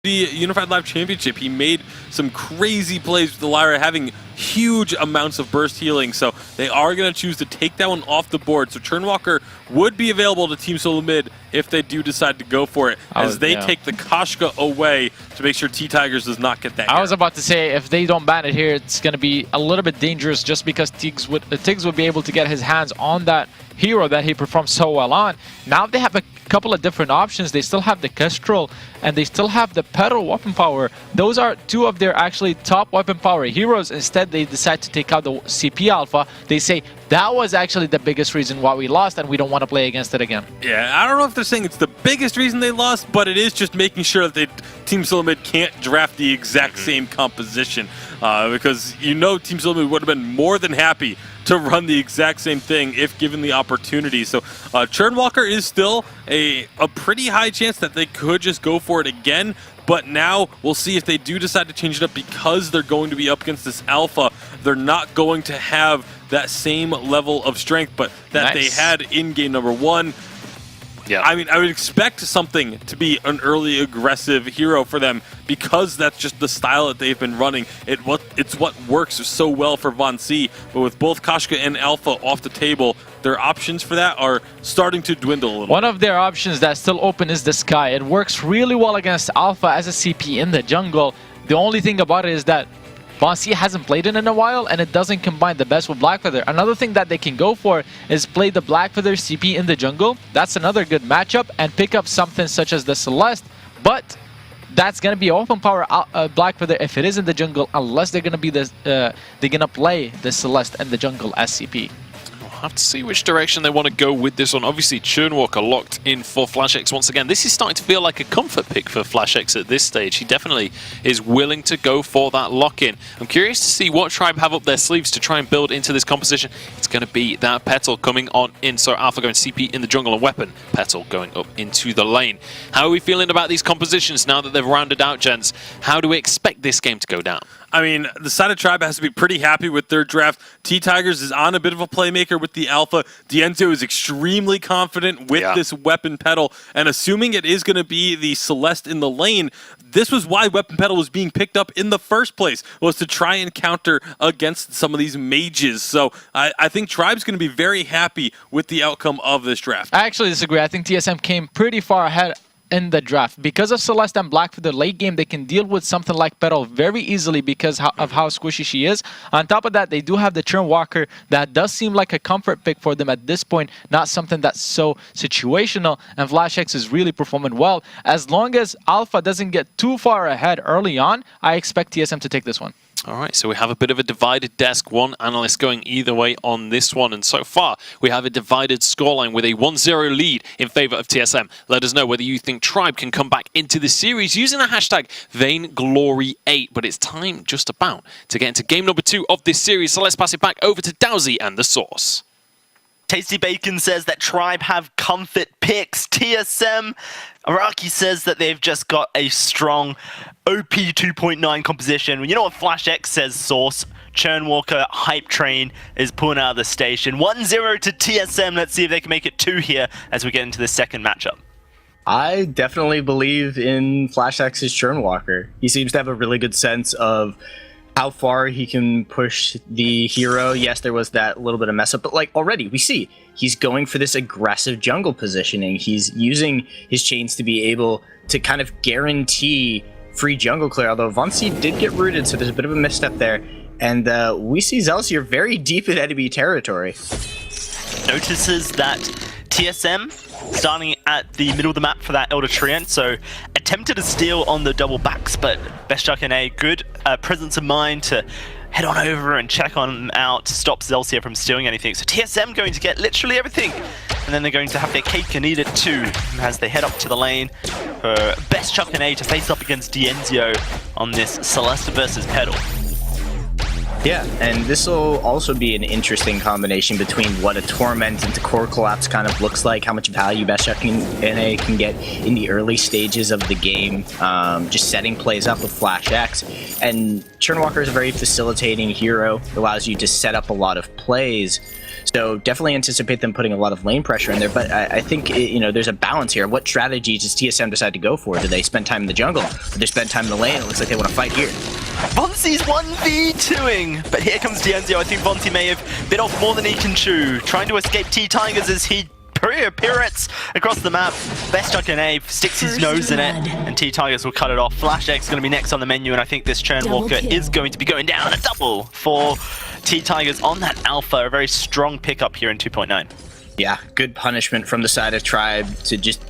the Unified Live Championship. He made some crazy plays with the Lyra, having huge amounts of burst healing, so they are going to choose to take that one off the board. So Churnwalker would be available to Team Solo Mid if they do decide to go for it, as they take the Koshka away to make sure T-Tigers does not get that. I was about to say, if they don't ban it here, it's going to be a little bit dangerous, just because Tiggs would be able to get his hands on that hero that he performed so well on. Now they have a couple of different options. They still have the Kestrel and they still have the Petal weapon power. Those are two of their actually top weapon power heroes. Instead, they decide to take out the CP Alpha. They say that was actually the biggest reason why we lost and we don't want to play against it again. Yeah, I don't know if they're saying it's the biggest reason they lost, but it is just making sure that Team Solo Mid can't draft the exact same composition, because Team Solo Mid would have been more than happy to run the exact same thing if given the opportunity. So Churnwalker is still a pretty high chance that they could just go for it again, but now we'll see if they do decide to change it up, because they're going to be up against this Alpha. They're not going to have that same level of strength but that they had in game number 1. Yeah, I mean, I would expect something to be an early aggressive hero for them, because that's just the style that they've been running. It's what works so well for Von C. But with both Koshka and Alpha off the table, their options for that are starting to dwindle a little. One of their options that's still open is the Sky. It works really well against Alpha as a CP in the jungle. The only thing about it is that Von C hasn't played it in a while, and it doesn't combine the best with Blackfeather. Another thing that they can go for is play the Blackfeather CP in the jungle. That's another good matchup, and pick up something such as the Celeste, but that's going to be open power Blackfeather if it is in the jungle, unless they're going to be they're going to play the Celeste in the jungle as CP. Have to see which direction they want to go with this one. Obviously, Churnwalker locked in for FlashX once again. This is starting to feel like a comfort pick for FlashX at this stage. He definitely is willing to go for that lock-in. I'm curious to see what Tribe have up their sleeves to try and build into this composition. It's going to be that Petal coming on in. So Alpha going CP in the jungle and weapon. Petal going up into the lane. How are we feeling about these compositions now that they've rounded out, gents? How do we expect this game to go down? I mean, the side of Tribe has to be pretty happy with their draft. T-Tigers is on a bit of a playmaker with the Alpha. Dienzio is extremely confident with this weapon Petal, and assuming it is going to be the Celeste in the lane, this was why weapon Petal was being picked up in the first place, was to try and counter against some of these mages. So I think Tribe's going to be very happy with the outcome of this draft. I actually disagree. I think TSM came pretty far ahead in the draft. Because of Celeste and Black for the late game, they can deal with something like Petal very easily because of how squishy she is. On top of that, they do have the Churnwalker that does seem like a comfort pick for them at this point, not something that's so situational, and FlashX is really performing well. As long as Alpha doesn't get too far ahead early on, I expect TSM to take this one. All right, so we have a bit of a divided desk. One analyst going either way on this one. And so far, we have a divided scoreline with a 1-0 lead in favor of TSM. Let us know whether you think Tribe can come back into the series using the hashtag Vainglory8. But it's time just about to get into game number 2 of this series. So let's pass it back over to Dowsy and the Source. Tasty Bacon says that Tribe have comfort picks. TSM, Araki says that they've just got a strong OP 2.9 composition. You know what FlashX says, Source? Churnwalker Hype Train is pulling out of the station. 1-0 to TSM. Let's see if they can make it 2 here as we get into the second matchup. I definitely believe in FlashX's Churnwalker. He seems to have a really good sense of how far he can push the hero. Yes, there was that little bit of mess up, but like already we see he's going for this aggressive jungle positioning. He's using his chains to be able to kind of guarantee free jungle clear, although Von C did get rooted, so there's a bit of a misstep there. And we see Zelsier very deep in enemy territory. Notices that TSM starting at the middle of the map for that Elder Treant, so attempted to steal on the double backs, but Best Chuck and a good presence of mind to head on over and check on him out to stop Zelsier from stealing anything. So TSM going to get literally everything, and then they're going to have their cake and eat it too as they head up to the lane for Best Chuck and A to face up against Dienzio on this Celeste versus Petal. Yeah, and this will also be an interesting combination between what a Torment into Core Collapse kind of looks like, how much value BestShuckNA can get in the early stages of the game, just setting plays up with Flash X. And Churnwalker is a very facilitating hero, allows you to set up a lot of plays. So definitely anticipate them putting a lot of lane pressure in there, but I think there's a balance here. What strategy does TSM decide to go for? Do they spend time in the jungle? Do they spend time in the lane? It looks like they want to fight here. Vonsi's 1v2ing, but here comes Dienzio. I think Vonsi may have bit off more than he can chew, trying to escape T-Tigers as he pirouettes across the map. BestShuckNA sticks his nose in it, and T-Tigers will cut it off. Flash X is going to be next on the menu, and I think this Churnwalker is going to be going down. A double for T-Tigers on that Alpha. A very strong pickup here in 2.9. Yeah, good punishment from the side of Tribe to just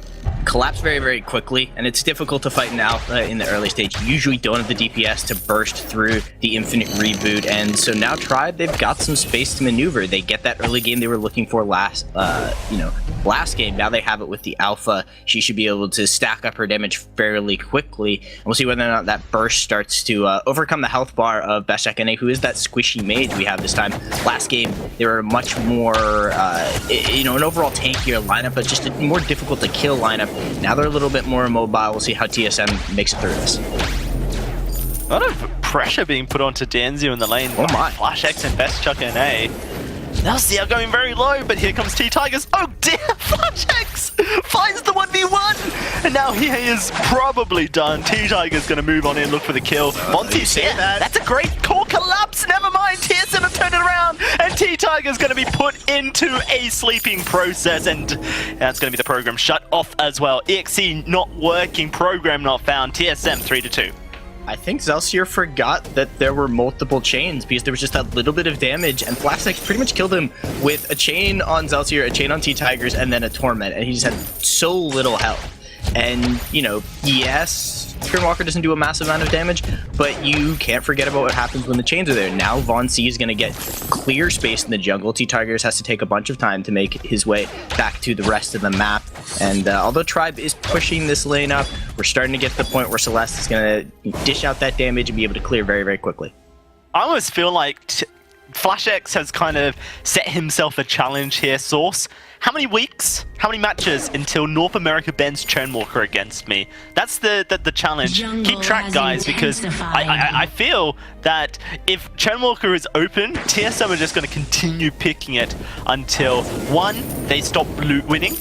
collapse very, very quickly, and it's difficult to fight in Alpha in the early stage. You usually don't have the DPS to burst through the infinite reboot, and so now Tribe, they've got some space to maneuver. They get that early game they were looking for last game. Now they have it with the Alpha. She should be able to stack up her damage fairly quickly, and we'll see whether or not that burst starts to overcome the health bar of BestShuckNA, who is that squishy mage we have this time. Last game, they were much more, an overall tankier lineup, but just a more difficult to kill lineup. Now they're a little bit more mobile. We'll see how TSM makes it through this. A lot of pressure being put onto Dienzio in the lane. Oh my. Flash X and BestShuckNA. Now they are going very low, but here comes T-Tigers. Oh dear, Flash X finds the 1v1! And now he is probably done. T-Tiger's going to move on in, look for the kill. Vonsi's here. That's a great core collapse. Never mind, TSM have turned it around. And T-Tiger's going to be put into a sleeping process. And that's going to be the program shut off as well. EXE not working, program not found. TSM 3-2. I think Zelsier forgot that there were multiple chains because there was just that little bit of damage, and Flash X pretty much killed him with a chain on Zelsier, a chain on T-Tigers, and then a Torment, and he just had so little health. And, yes, Churnwalker doesn't do a massive amount of damage, but you can't forget about what happens when the chains are there. Now Vonsi is going to get clear space in the jungle. T-Tigers has to take a bunch of time to make his way back to the rest of the map. And although Tribe is pushing this lane up, we're starting to get to the point where Celeste is going to dish out that damage and be able to clear very, very quickly. I almost feel like Flash X has kind of set himself a challenge here, Source. How many weeks, how many matches until North America bans Churnwalker against me? That's the challenge. Keep track, guys, because I feel that if Churnwalker is open, TSM are just going to continue picking it until, one, they stop winning,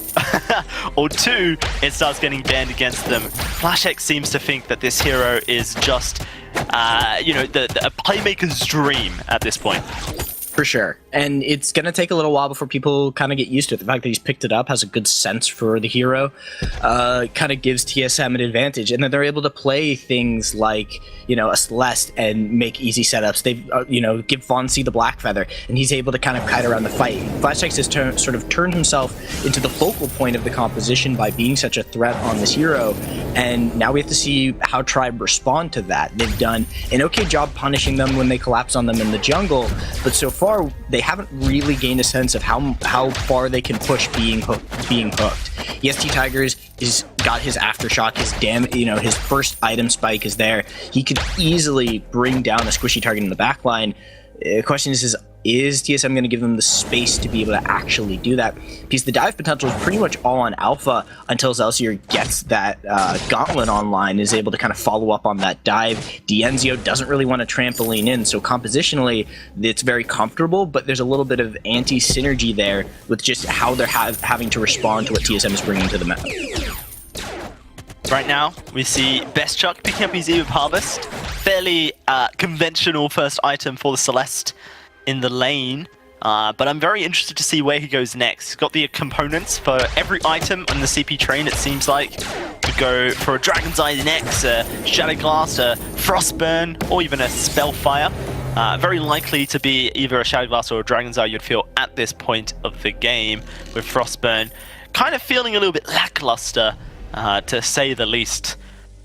or two, it starts getting banned against them. Flash X seems to think that this hero is just, a playmaker's dream at this point. For sure. And it's going to take a little while before people kind of get used to it. The fact that he's picked it up, has a good sense for the hero, kind of gives TSM an advantage. And then they're able to play things like, a Celeste and make easy setups. They, give Vonsi the Black Feather, and he's able to kind of kite around the fight. Flash X has sort of turned himself into the focal point of the composition by being such a threat on this hero. And now we have to see how Tribe respond to that. They've done an okay job punishing them when they collapse on them in the jungle, but so far they haven't really gained a sense of how far they can push being hooked. Yes, T-Tigers has got his aftershock, his first item spike is there. He could easily bring down a squishy target in the backline. The question is TSM going to give them the space to be able to actually do that? Because the dive potential is pretty much all on Alpha until Zelsier gets that gauntlet online, is able to kind of follow up on that dive. Dienzio doesn't really want to trampoline in, so compositionally it's very comfortable, but there's a little bit of anti-synergy there with just how they're having to respond to what TSM is bringing to the map. Right now, we see BestChuck picking up his Eve of Harvest. Fairly conventional first item for the Celeste in the lane, but I'm very interested to see where he goes next. He's got the components for every item on the CP train, it seems like. Could go for a Dragon's Eye next, a Shadow Glass, a Frostburn, or even a Spellfire. Very likely to be either a Shadow Glass or a Dragon's Eye, you'd feel, at this point of the game, with Frostburn kind of feeling a little bit lackluster, to say the least.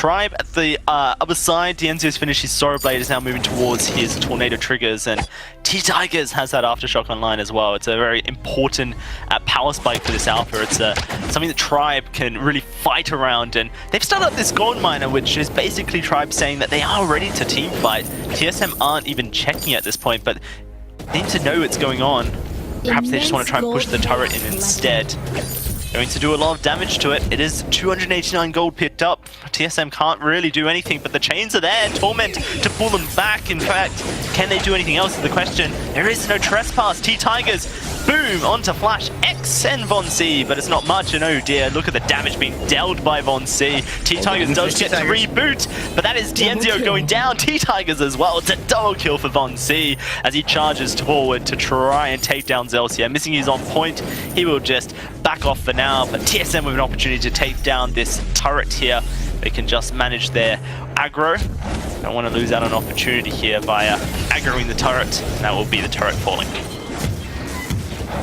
Tribe at the other side, Dienzio's finished his Sorrow Blade, is now moving towards his Tornado Triggers, and T-Tigers has that Aftershock online as well. It's a very important power spike for this alpha. It's something that Tribe can really fight around, and they've started up this Gold Miner, which is basically Tribe saying that they are ready to team fight. TSM aren't even checking at this point, but they need to know what's going on. Perhaps they just want to try and push the turret in instead. Going to do a lot of damage to it. It is 289 gold picked up. TSM can't really do anything, but the chains are there. Torment to pull them back. In fact, can they do anything else is the question. There is no trespass. T-Tigers, boom, onto Flash X and Von C, but it's not much, and oh dear, look at the damage being dealt by Von C. T-Tigers does get to reboot, but that is Dienzio going down. T-Tigers as well. It's a double kill for Von C as he charges forward to try and take down Zelsia. Missing his on point, he will just back off for now, but TSM with an opportunity to take down this turret here. They can just manage their aggro. Don't want to lose out on an opportunity here by aggroing the turret. That will be the turret falling.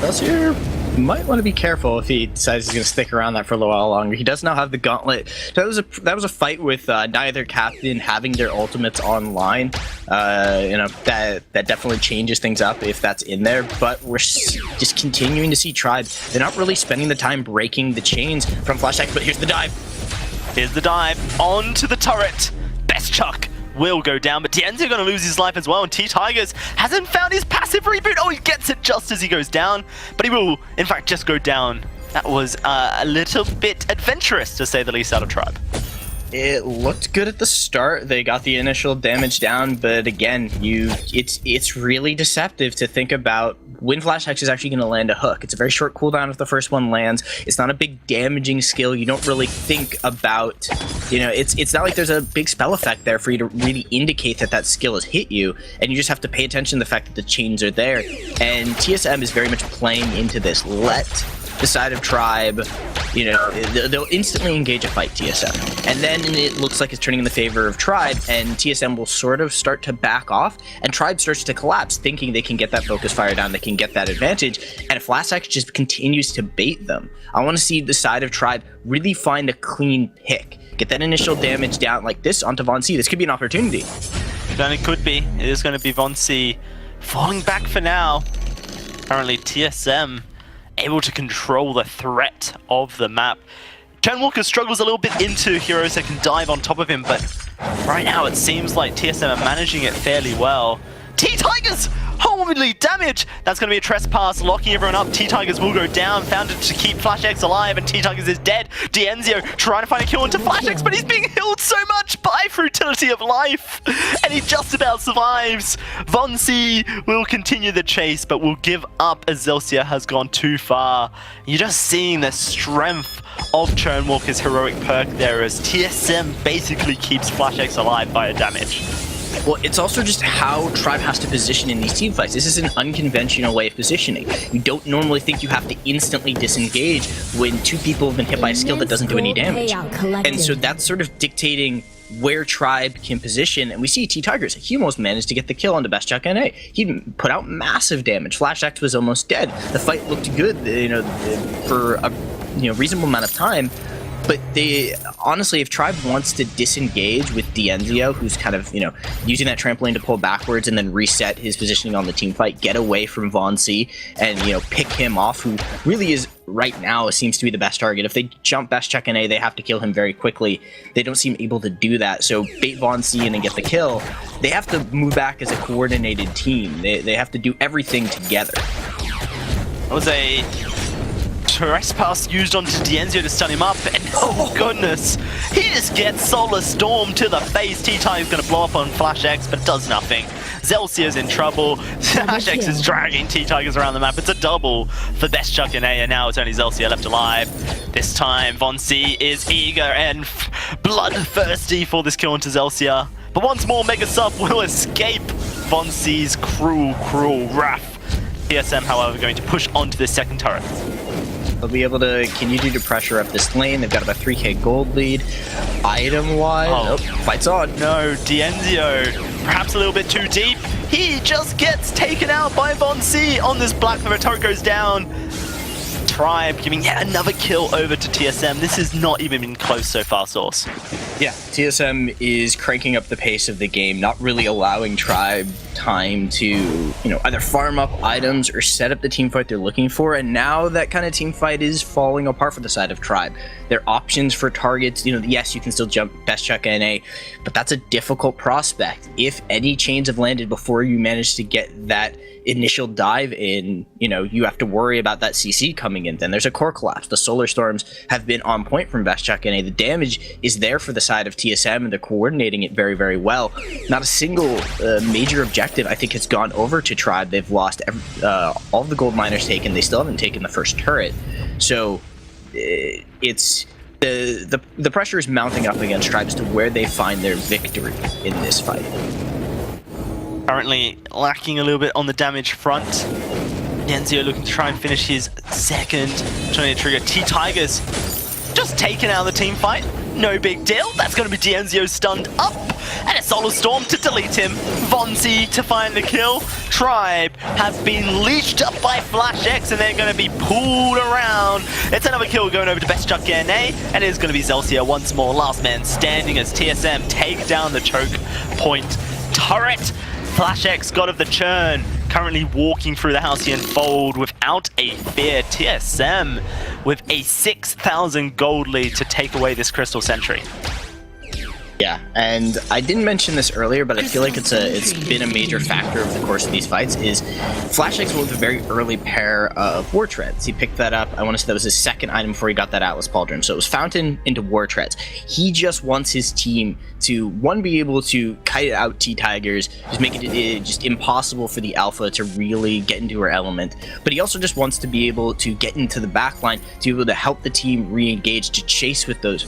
Zelsia might want to be careful if he decides he's going to stick around that for a little while longer. He does now have the gauntlet. That was a fight with neither captain having their ultimates online. You know, that definitely changes things up if that's in there. But we're just continuing to see Tribe. They're not really spending the time breaking the chains from Flash X. But here's the dive. Here's the dive onto the turret. Best Chuck will go down, but Dienzio going to lose his life as well, and T-Tigers hasn't found his passive reboot. Oh, he gets it just as he goes down, but he will, in fact, just go down. That was a little bit adventurous, to say the least, out of Tribe. It looked good at the start. They got the initial damage down, but again, it's really deceptive to think about when Flash X is actually going to land a hook. It's a very short cooldown if the first one lands. It's not a big damaging skill. You don't really think about, you know, it's not like there's a big spell effect there for you to really indicate that that skill has hit you, and you just have to pay attention to the fact that the chains are there. And TSM is very much playing into this. Let the side of Tribe, you know, they'll instantly engage a fight, TSM. And then it looks like it's turning in the favor of Tribe, and TSM will sort of start to back off, and Tribe starts to collapse, thinking they can get that focus fire down, they can get that advantage, and if Flash X just continues to bait them, I want to see the side of Tribe really find a clean pick. Get that initial damage down like this onto Von C. This could be an opportunity. Then it could be. It is going to be Von C falling back for now. Currently, TSM able to control the threat of the map. Turnwalker struggles a little bit into heroes that can dive on top of him, but right now it seems like TSM are managing it fairly well. T-Tigers! Holy damage! That's going to be a trespass, locking everyone up. T-Tigers will go down, found it to keep Flash X alive, and T-Tigers is dead. Dienzio trying to find a kill into Flash X, but he's being healed so much by Frutility of Life, and he just about survives. Von C will continue the chase, but will give up as Zelsia has gone too far. You're just seeing the strength of Churnwalker's heroic perk there as TSM basically keeps Flash X alive by a damage. Well, it's also just how Tribe has to position in these team fights. This is an unconventional way of positioning. You don't normally think you have to instantly disengage when two people have been hit by a skill that doesn't do any damage. And so that's sort of dictating where Tribe can position, and we see T-Tigers. He almost managed to get the kill onto Best Chuck NA. He put out massive damage. Flash X was almost dead. The fight looked good, you know, for a reasonable amount of time. But they, honestly, if Tribe wants to disengage with Dienzio, who's kind of, using that trampoline to pull backwards and then reset his positioning on the team fight, get away from Von C and, pick him off, who really is, right now, seems to be the best target. If they jump Best Check NA, they have to kill him very quickly. They don't seem able to do that. So bait Von C in and get the kill. They have to move back as a coordinated team. They have to do everything together. That was a trespass used onto Dienzio to stun him up, and oh goodness, he just gets Solar Storm to the face. T-Ty's going to blow up on Flash X, but it does nothing. Zelsia's in trouble. Flash X is dragging T-Tigers around the map. It's a double for Best Chuck and A, and now it's only Zelsia left alive. This time, Von C is eager and bloodthirsty for this kill onto Zelsia. But once more, Mega Sub will escape Von C's cruel wrath. TSM, however, going to push onto the second turret. They'll be able to continue to pressure up this lane. They've got about 3k gold lead. Item-wise, fight's on. No, Dienzio, perhaps a little bit too deep. He just gets taken out by Von C on this Black Mirror. Turret goes down. Tribe giving yet another kill over to TSM. This has not even been close so far, Source. Yeah, TSM is cranking up the pace of the game, not really allowing Tribe time to, either farm up items or set up the team fight they're looking for. And now that kind of team fight is falling apart for the side of Tribe. Their options for targets, yes, you can still jump Best Chuck NA, but that's a difficult prospect. If any chains have landed before you manage to get that initial dive in, you have to worry about that CC coming in. Then there's a core collapse. The solar storms have been on point from Best Chuck NA. The damage is there for the side of TSM, and they're coordinating it very, very well. Not a single major objective, I think, has gone over to Tribe. They've lost all the gold miners taken. They still haven't taken the first turret. So it's the pressure is mounting up against Tribe as to where they find their victory in this fight. Currently lacking a little bit on the damage front. Dienzio looking to try and finish his second 20 trigger. T-Tigers just taken out of the team fight. No big deal. That's going to be Dienzio stunned up. And a Solar Storm to delete him. Vonzi to find the kill. Tribe have been leashed up by Flash X, and they're going to be pulled around. It's another kill going over to Best Chuck NA, and it is going to be Zelsia once more. Last man standing as TSM take down the choke point turret. Flash X, God of the Churn, currently walking through the Halcyon Fold without a fear. TSM with a 6,000 gold lead to take away this Crystal Sentry. Yeah, and I didn't mention this earlier, but I feel like it's been a major factor over the course of these fights, is Flash X went with a very early pair of War Treads. He picked that up, I want to say that was his second item before he got that Atlas Pauldron, so it was Fountain into War Treads. He just wants his team to, one, be able to kite out T-Tigers, just make it just impossible for the Alpha to really get into her element, but he also just wants to be able to get into the backline, to be able to help the team re-engage, to chase with those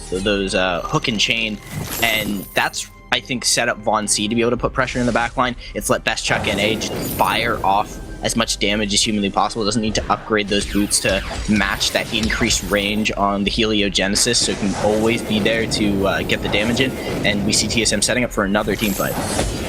hook and chain, and that's, I think, set up Von C to be able to put pressure in the backline. It's let Best Chuck NA just fire off as much damage as humanly possible. It doesn't need to upgrade those boots to match that increased range on the Heliogenesis, so it can always be there to get the damage in. And we see TSM setting up for another team fight.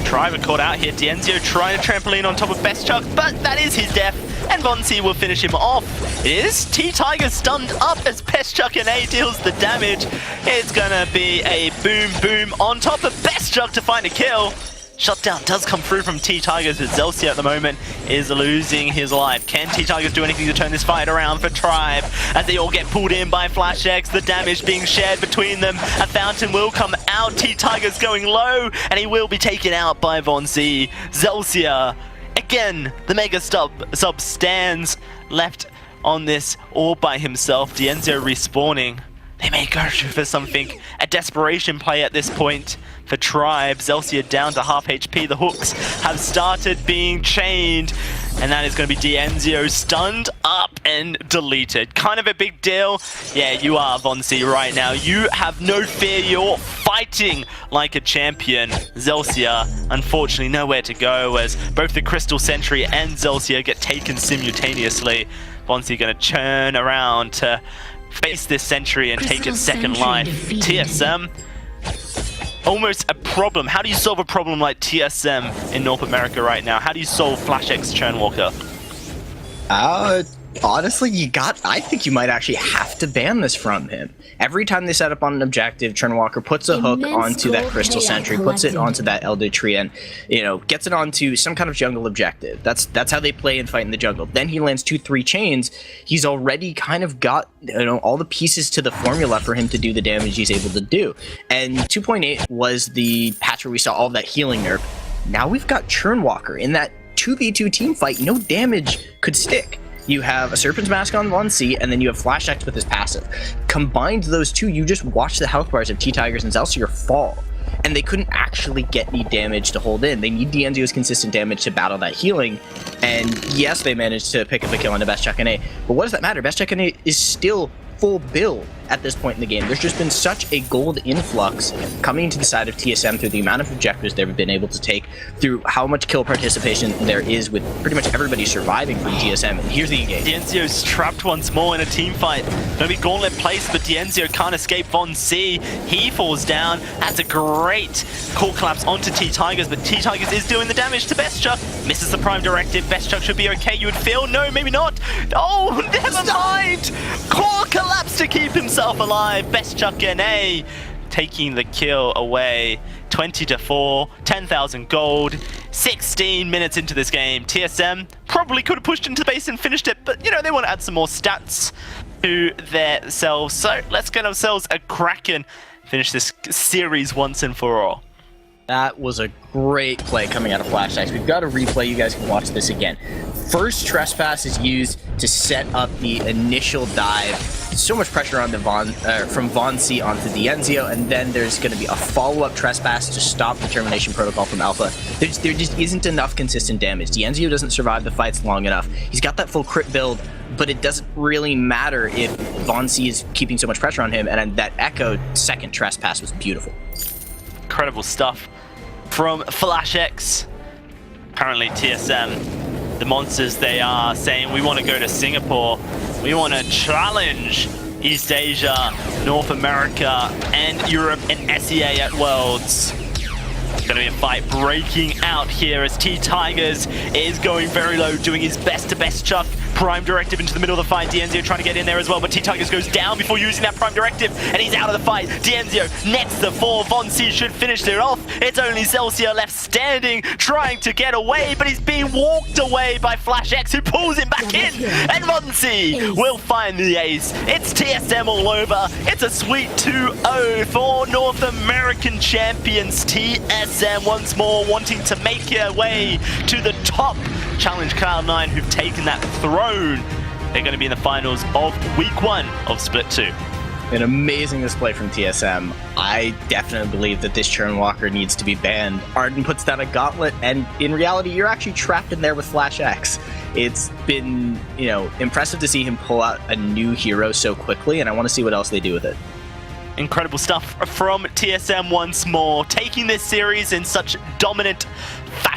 Tribe are caught out here. Dienzio trying to trampoline on top of Best Chuck, but that is his death, and Von C will finish him off. It is T-Tiger stunned up as Best Chuck NA deals the damage. It's gonna be a boom boom on top of Best Chuck to find a kill. Shutdown does come through from T-Tigers, but Zelsia at the moment is losing his life. Can T-Tigers do anything to turn this fight around for Tribe as they all get pulled in by Flash X? The damage being shared between them. A fountain will come out. T-Tigers going low, and he will be taken out by Von Z. Zelsia, again, the Mega sub stands left on this all by himself. Dienzio respawning. They may go for something, a desperation play at this point for Tribe. Zelsia down to half HP. The hooks have started being chained, and that is going to be Dienzio stunned up and deleted. Kind of a big deal. Yeah, you are, Vonzi, right now. You have no fear. You're fighting like a champion. Zelsia, unfortunately, nowhere to go as both the Crystal Sentry and Zelsia get taken simultaneously. Vonzi going to churn around to face this Sentry and take its second life. TSM, almost a problem. How do you solve a problem like TSM in North America right now? How do you solve Flash X Churnwalker? Honestly, I think you might actually have to ban this from him. Every time they set up on an objective, Churnwalker puts a hook onto that Crystal Sentry, puts it onto that Elder Tree, and, gets it onto some kind of jungle objective. That's how they play and fight in the jungle. Then he lands 2-3 chains. He's already kind of got, all the pieces to the formula for him to do the damage he's able to do. And 2.8 was the patch where we saw all that healing nerf. Now we've got Churnwalker. In that 2v2 team fight, no damage could stick. You have a Serpent's Mask on Von C, and then you have Flash X with his passive. Combined those two, you just watch the health bars of T-Tigers and Zelsia fall. And they couldn't actually get any damage to hold in. They need Dienzio's consistent damage to battle that healing. And yes, they managed to pick up a kill on the Best Chuck NA. But what does that matter? Best Chuck NA is still full build at this point in the game. There's just been such a gold influx coming to the side of TSM through the amount of objectives they've been able to take, through how much kill participation there is with pretty much everybody surviving from TSM. And here's the engage. Dienzio's trapped once more in a team fight. Gonna be gauntlet placed, but Dienzio can't escape Von C. He falls down. That's a great core collapse onto T-Tigers, but T-Tigers is doing the damage to Best Chuck. Misses the prime directive. Best Chuck should be okay, you would feel. No, maybe not. Oh, never mind. Core collapse to keep himself alive. Best Chuck NA taking the kill away. 20-4, 10,000 gold, 16 minutes into this game. TSM probably could have pushed into the base and finished it, but, you know, they want to add some more stats to themselves. So let's get ourselves a Kraken, finish this series once and for all. That was a great play coming out of FlashX. We've got a replay. You guys can watch this again. First trespass is used to set up the initial dive. So much pressure on the from Von C onto Dienzio, and then there's going to be a follow-up trespass to stop the termination protocol from Alpha. There just isn't enough consistent damage. Dienzio doesn't survive the fights long enough. He's got that full crit build, but it doesn't really matter if Von C is keeping so much pressure on him, and that Echo second trespass was beautiful. Incredible stuff from FlashX. Apparently TSM, the monsters, they are saying we want to go to Singapore. We want to challenge East Asia, North America, and Europe and SEA at Worlds. It's going to be a fight breaking out here as T-Tigers is going very low, doing his best to best chuck. Prime Directive into the middle of the fight. Dienzio trying to get in there as well, but T-Tigers goes down before using that Prime Directive, and he's out of the fight. Dienzio next to 4. Von C should finish it off. It's only Celsius left standing, trying to get away, but he's being walked away by FlashX, who pulls him back in, and Von C will find the ace. It's TSM all over. It's a sweet 2-0 for North American champions. TSM once more wanting to make their way to the top. Challenge Cloud9, who've taken that throne. They're going to be in the finals of week 1 of Split 2. An amazing display from TSM. I definitely believe that this Churn Walker needs to be banned. Arden puts down a gauntlet, and in reality, you're actually trapped in there with FlashX. It's been, you know, impressive to see him pull out a new hero so quickly, and I want to see what else they do with it. Incredible stuff from TSM once more, taking this series in such dominant fashion.